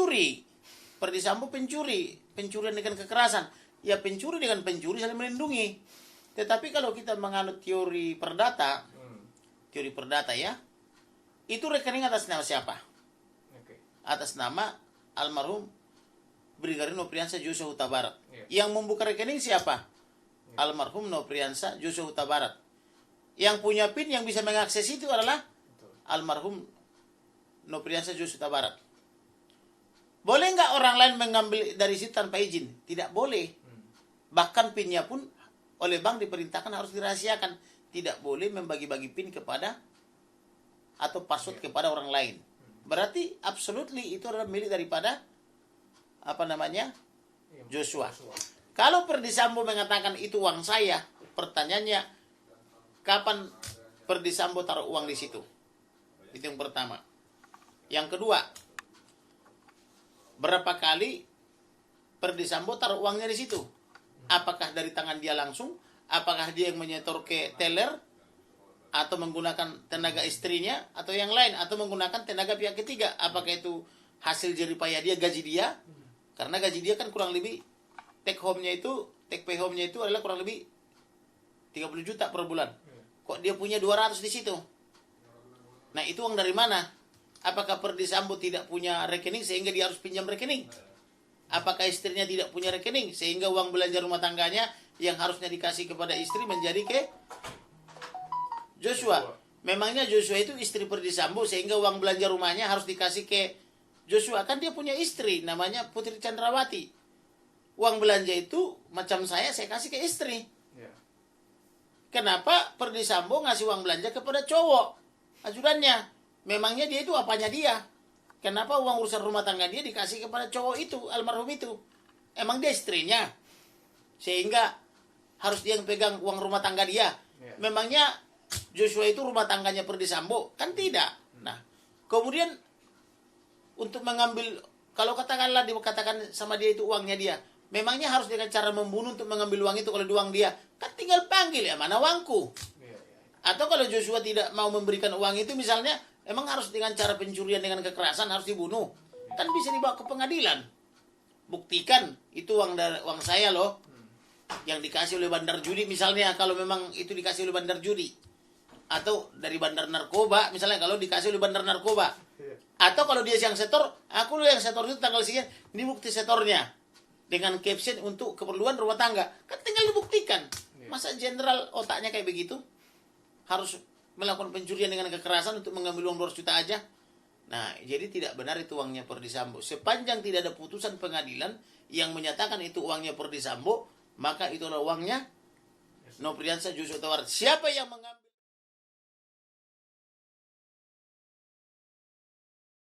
pencuri. Perdi Sambo pencuri. Pencurian dengan kekerasan. Ya pencuri dengan pencuri saling melindungi. Tetapi kalau kita menganut teori perdata, ya, itu rekening atas nama siapa? Atas nama almarhum Brigadir Nopriansa Joshua Huta Barat. Yang membuka rekening siapa? Almarhum Nopriansa Joshua Huta Barat. Yang punya PIN yang bisa mengakses itu adalah almarhum Nopriansa Joshua Huta Barat. Boleh nggak orang lain mengambil dari situ tanpa izin? Tidak boleh. Bahkan PIN-nya pun oleh bank diperintahkan harus dirahasiakan. Tidak boleh membagi-bagi PIN kepada atau password kepada orang lain. Berarti absolutely itu adalah milik daripada Joshua. Kalau Perdi Sambo mengatakan itu uang saya, pertanyaannya kapan Perdi Sambo taruh uang di situ? Itu yang pertama. Yang kedua, berapa kali Perdi Sambo taruh uangnya di situ? Apakah dari tangan dia langsung? Apakah dia yang menyetor ke teller? Atau menggunakan tenaga istrinya? Atau yang lain? Atau menggunakan tenaga pihak ketiga? Apakah itu hasil jeripaya dia, gaji dia? Karena gaji dia kan kurang lebih take pay home-nya itu adalah kurang lebih 30 juta per bulan. Kok dia punya 200 di situ? Nah, itu uang dari mana? Apakah Perdi Sambo tidak punya rekening sehingga dia harus pinjam rekening? Apakah istrinya tidak punya rekening sehingga uang belanja rumah tangganya yang harusnya dikasih kepada istri menjadi ke Joshua? Memangnya Joshua itu istri Perdi Sambo sehingga uang belanja rumahnya harus dikasih ke Joshua? Kan dia punya istri namanya Putri Chandrawati. Uang belanja itu macam saya kasih ke istri. Kenapa Perdi Sambo ngasih uang belanja kepada cowok ajudannya? Memangnya dia itu apanya dia? Kenapa uang urusan rumah tangga dia dikasih kepada cowok itu, almarhum itu? Emang dia istrinya? Sehingga harus dia yang pegang uang rumah tangga dia. Memangnya Joshua itu rumah tangganya Perdi Sambo? Kan tidak. Nah, kemudian untuk mengambil, kalau katakanlah dikatakan sama dia itu uangnya dia, memangnya harus dengan cara membunuh untuk mengambil uang itu kalau di uang dia? Kan tinggal panggil, ya mana uangku? Atau kalau Joshua tidak mau memberikan uang itu misalnya, emang harus dengan cara pencurian dengan kekerasan harus dibunuh? Kan bisa dibawa ke pengadilan. Buktikan itu uang saya loh. Yang dikasih oleh bandar judi misalnya, kalau memang itu dikasih oleh bandar judi. Atau dari bandar narkoba misalnya, kalau dikasih oleh bandar narkoba. Atau kalau dia yang setor, aku loh yang setor itu tanggal sekian, ini bukti setornya. Dengan caption untuk keperluan rumah tangga. Kan tinggal dibuktikan. Masa jenderal otaknya kayak begitu? Harus melakukan pencurian dengan kekerasan untuk mengambil uang 200 juta aja. Nah, jadi tidak benar itu uangnya Perdi Sambo. Sepanjang tidak ada putusan pengadilan yang menyatakan itu uangnya Perdi Sambo, maka itulah uangnya Nopriansa Joshua Huta Barat. Siapa yang mengambil